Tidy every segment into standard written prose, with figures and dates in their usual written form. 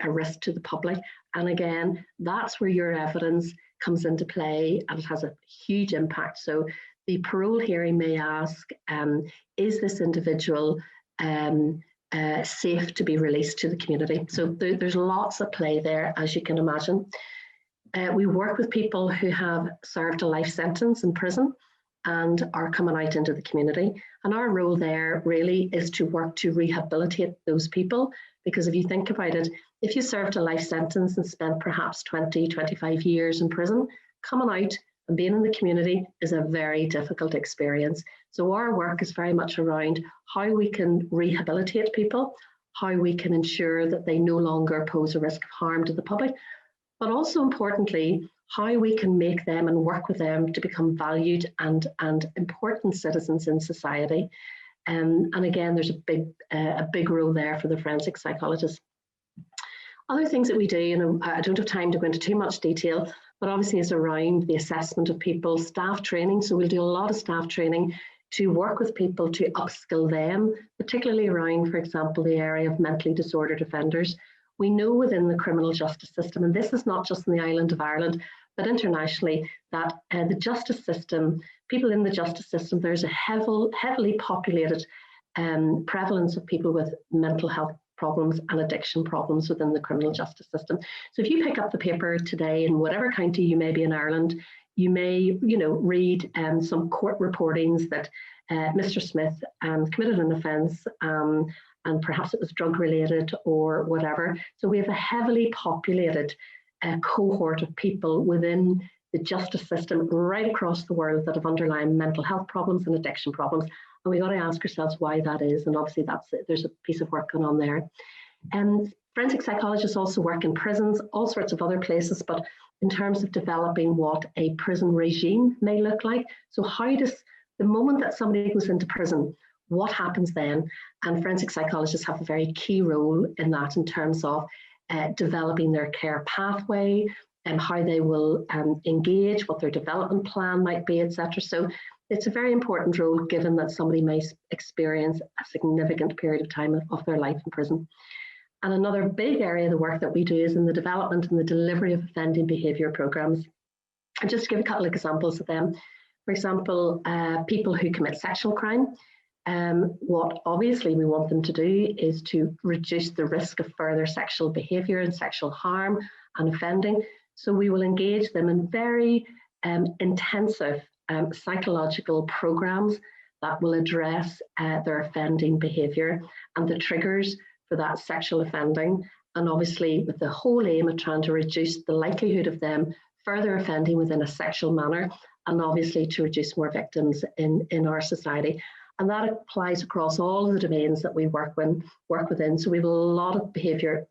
or a risk to the public. And again, that's where your evidence comes into play, and it has a huge impact. So the parole hearing may ask, is this individual safe to be released to the community? So there's lots at play there, as you can imagine. We work with people who have served a life sentence in prison and are coming out into the community. And our role there really is to work to rehabilitate those people, because if you think about it, if you served a life sentence and spent perhaps 20, 25 years in prison, coming out and being in the community is a very difficult experience. So our work is very much around how we can rehabilitate people, how we can ensure that they no longer pose a risk of harm to the public, but also importantly, how we can make them and work with them to become valued and important citizens in society. And again, there's a big role there for the forensic psychologist. Other things that we do, and I don't have time to go into too much detail, but obviously is around the assessment of people, staff training. So we'll do a lot of staff training to work with people to upskill them, particularly around, for example, the area of mentally disordered offenders. We know within the criminal justice system, and this is not just in the island of Ireland, but internationally, that the justice system, people in the justice system, there's a heavily populated prevalence of people with mental health problems and addiction problems within the criminal justice system. So if you pick up the paper today in whatever county you may be in Ireland, you may read some court reportings that Mr. Smith committed an offence, and perhaps it was drug related or whatever. So we have a heavily populated cohort of people within the justice system right across the world that have underlying mental health problems and addiction problems. And we got to ask ourselves why that is. And obviously there's a piece of work going on there. Forensic psychologists also work in prisons, all sorts of other places, but in terms of developing what a prison regime may look like. So how does the moment that somebody goes into prison, what happens then? And forensic psychologists have a very key role in that, in terms of developing their care pathway and how they will engage, what their development plan might be, etc. So it's a very important role, given that somebody may experience a significant period of time of their life in prison. And another big area of the work that we do is in the development and the delivery of offending behaviour programmes. And just to give a couple of examples of them, for example, people who commit sexual crime, what obviously we want them to do is to reduce the risk of further sexual behaviour and sexual harm and offending. So we will engage them in very intensive psychological programs that will address their offending behaviour and the triggers for that sexual offending, and obviously with the whole aim of trying to reduce the likelihood of them further offending within a sexual manner, and obviously to reduce more victims in our society. And that applies across all of the domains that we work within. So we have a lot of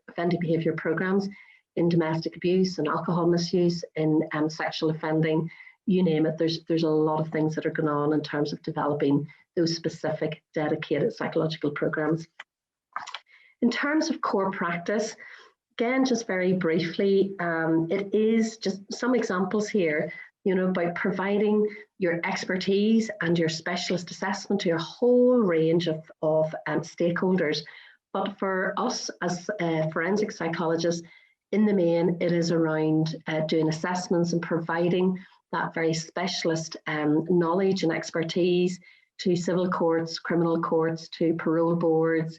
offending behaviour programs in domestic abuse and alcohol misuse, in sexual offending, you name it. There's a lot of things that are going on in terms of developing those specific dedicated psychological programs. In terms of core practice, again, just very briefly, it is just some examples here, by providing your expertise and your specialist assessment to a whole range of stakeholders. But for us as forensic psychologists, in the main, it is around doing assessments and providing that very specialist knowledge and expertise to civil courts, criminal courts, to parole boards,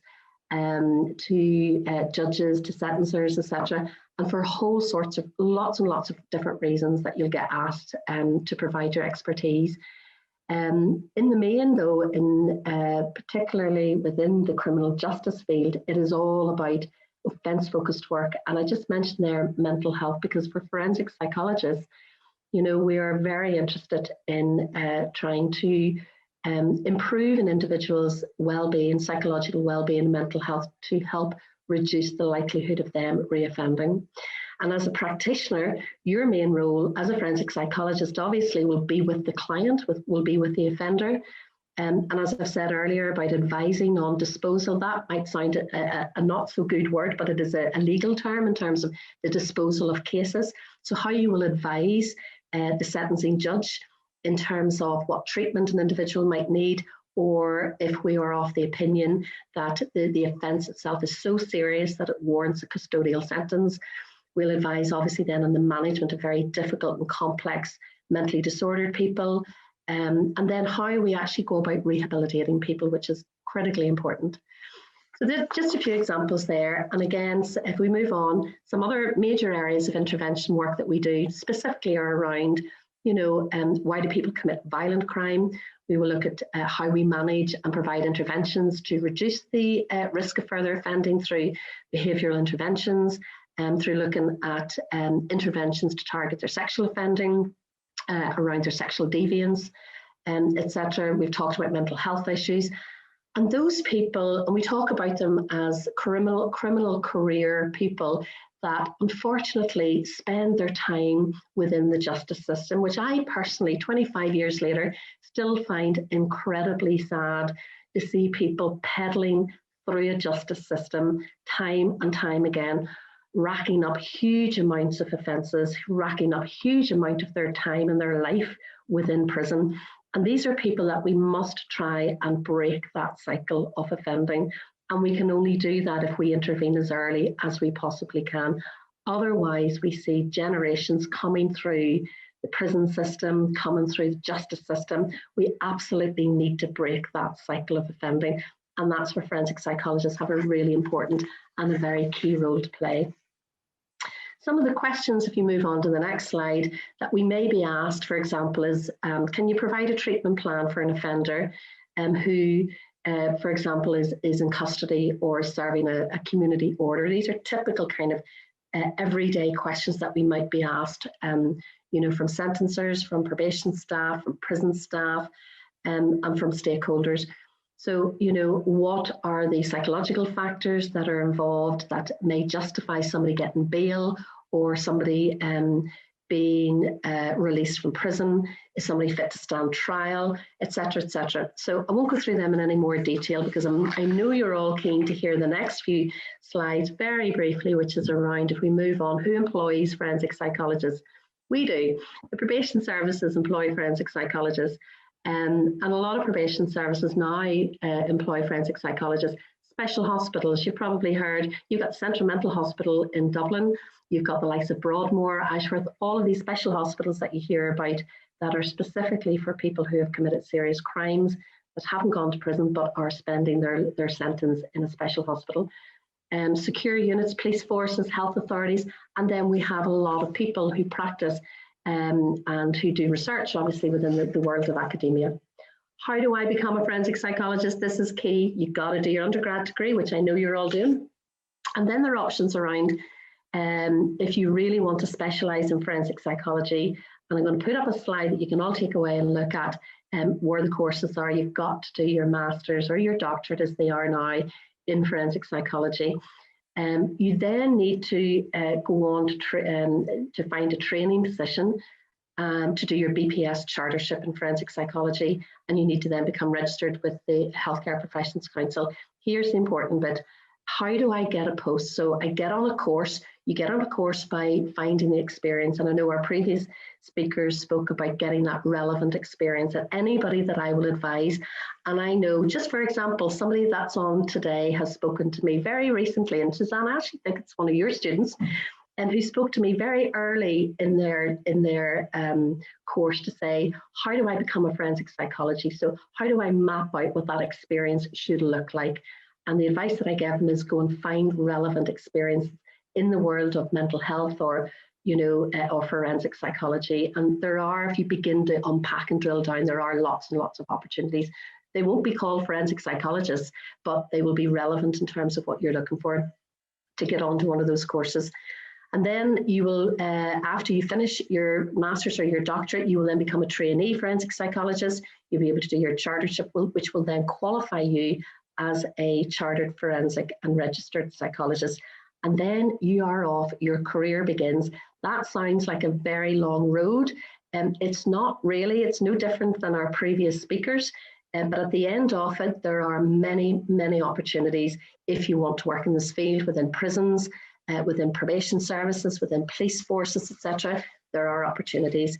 to judges, to sentencers, etc. And for whole sorts of lots and lots of different reasons that you'll get asked to provide your expertise. In the main, though, particularly within the criminal justice field, it is all about offence-focused work. And I just mentioned there mental health, because for forensic psychologists, we are very interested in trying to improve an individual's well-being, psychological well-being, mental health, to help reduce the likelihood of them reoffending. And as a practitioner, your main role as a forensic psychologist obviously will be with the client, will be with the offender. And as I said earlier about advising on disposal, that might sound a not so good word, but it is a legal term in terms of the disposal of cases. So how you will advise the sentencing judge in terms of what treatment an individual might need, or if we are of the opinion that the offence itself is so serious that it warrants a custodial sentence, we'll advise obviously then on the management of very difficult and complex mentally disordered people, and then how we actually go about rehabilitating people, which is critically important. So there's just a few examples there. And again, if we move on, some other major areas of intervention work that we do specifically are around, why do people commit violent crime? We will look at how we manage and provide interventions to reduce the risk of further offending through behavioural interventions, and through looking at interventions to target their sexual offending, around their sexual deviance, etc. We've talked about mental health issues. And those people, and we talk about them as criminal career people that unfortunately spend their time within the justice system, which I personally, 25 years later, still find incredibly sad to see people peddling through a justice system time and time again, racking up huge amounts of offences, racking up huge amount of their time and their life within prison. And these are people that we must try and break that cycle of offending. And we can only do that if we intervene as early as we possibly can. Otherwise, we see generations coming through the prison system, coming through the justice system. We absolutely need to break that cycle of offending. And that's where forensic psychologists have a really important and a very key role to play. Some of the questions, if you move on to the next slide, that we may be asked, for example, is can you provide a treatment plan for an offender who, for example, is in custody or serving a community order? These are typical kind of everyday questions that we might be asked, from sentencers, from probation staff, from prison staff, and from stakeholders. So, what are the psychological factors that are involved that may justify somebody getting bail or somebody being released from prison? Is somebody fit to stand trial, etc., etc. So I won't go through them in any more detail because I know you're all keen to hear the next few slides very briefly, which is around, if we move on, who employs forensic psychologists? We do. The probation services employ forensic psychologists. And a lot of probation services now employ forensic psychologists. Special hospitals, you've probably heard, you've got Central Mental Hospital in Dublin, you've got the likes of Broadmoor, Ashworth, all of these special hospitals that you hear about that are specifically for people who have committed serious crimes, that haven't gone to prison but are spending their sentence in a special hospital. Secure units, police forces, health authorities, and then we have a lot of people who practice and who do research, obviously, within the world of academia. How do I become a forensic psychologist? This is key. You've got to do your undergrad degree, which I know you're all doing. And then there are options around if you really want to specialise in forensic psychology. And I'm going to put up a slide that you can all take away and look at where the courses are. You've got to do your master's or your doctorate, as they are now, in forensic psychology. You then need to go on to find a training position to do your BPS chartership in forensic psychology, and you need to then become registered with the Healthcare Professions Council. Here's the important bit. How do I get a post? So I get on a course. You get on a course by finding the experience, and I know our previous speakers spoke about getting that relevant experience. And anybody that I will advise, and I know, just for example, somebody that's on today has spoken to me very recently, and Suzanne, I actually think it's one of your students, and who spoke to me very early in their course to say, how do I become a forensic psychologist? So how do I map out what that experience should look like? And the advice that I give them is go and find relevant experience in the world of mental health or forensic psychology. And there are, if you begin to unpack and drill down, there are lots and lots of opportunities. They won't be called forensic psychologists, but they will be relevant in terms of what you're looking for to get onto one of those courses. And then you will, after you finish your master's or your doctorate, you will then become a trainee forensic psychologist. You'll be able to do your chartership, which will then qualify you as a chartered forensic and registered psychologist. And then you are off, your career begins. That sounds like a very long road. It's not really, it's no different than our previous speakers. But at the end of it, there are many, many opportunities if you want to work in this field within prisons, within probation services, within police forces, etc. There are opportunities.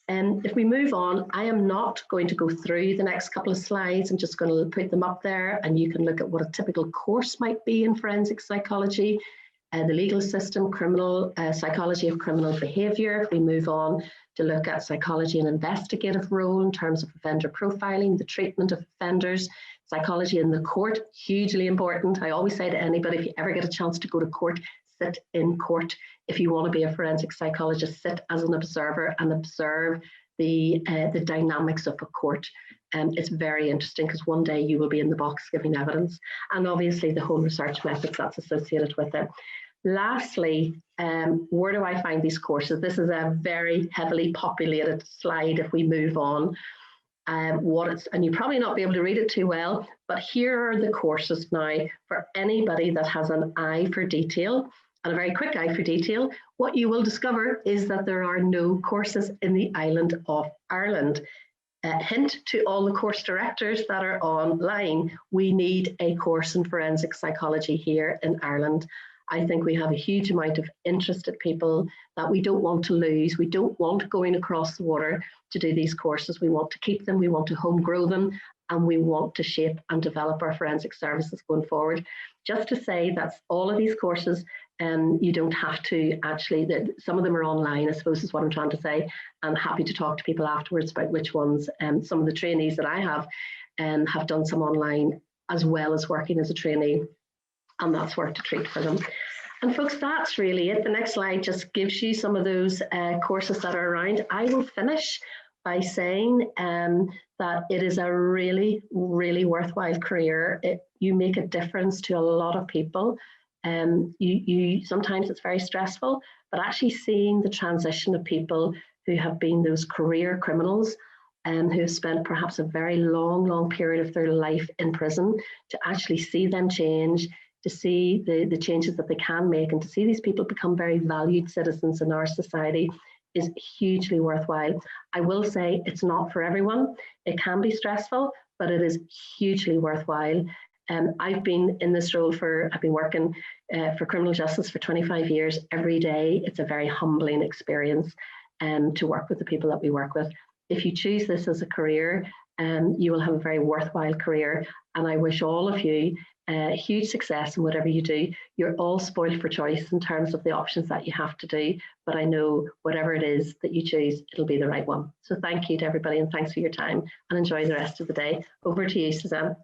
If we move on, I am not going to go through the next couple of slides. I'm just going to put them up there and you can look at what a typical course might be in forensic psychology, the legal system, criminal psychology of criminal behaviour. If we move on to look at psychology and investigative role in terms of offender profiling, the treatment of offenders, psychology in the court, hugely important. I always say to anybody, if you ever get a chance to go to court, sit in court. If you want to be a forensic psychologist, sit as an observer and observe the dynamics of a court. It's very interesting because one day you will be in the box giving evidence, and obviously the whole research methods that's associated with it. Lastly, where do I find these courses? This is a very heavily populated slide if we move on. And you probably not be able to read it too well, but here are the courses now for anybody that has an eye for detail and a very quick eye for detail. What you will discover is that there are no courses in the island of Ireland. Hint to all the course directors that are online, we need a course in forensic psychology here in Ireland. I think we have a huge amount of interested people that we don't want to lose. We don't want going across the water to do these courses. We want to keep them, we want to home grow them, and we want to shape and develop our forensic services going forward. Just to say that's all of these courses, you don't have to actually, some of them are online, I suppose is what I'm trying to say. I'm happy to talk to people afterwards about which ones. Some of the trainees that I have done some online as well as working as a trainee, and that's worth a treat for them. And folks, that's really it. The next slide just gives you some of those courses that are around. I will finish by saying that it is a really, really worthwhile career. You make a difference to a lot of people. Sometimes it's very stressful, but actually seeing the transition of people who have been those career criminals and who have spent perhaps a very long period of their life in prison, to actually see them change, to see the changes that they can make, and to see these people become very valued citizens in our society is hugely worthwhile. I will say it's not for everyone. It can be stressful, but it is hugely worthwhile. I've been in this role I've been working for criminal justice for 25 years. Every day, it's a very humbling experience to work with the people that we work with. If you choose this as a career, you will have a very worthwhile career. And I wish all of you huge success in whatever you do. You're all spoiled for choice in terms of the options that you have to do, but I know whatever it is that you choose, it'll be the right one. So thank you to everybody, and thanks for your time, and enjoy the rest of the day. Over to you, Suzanne.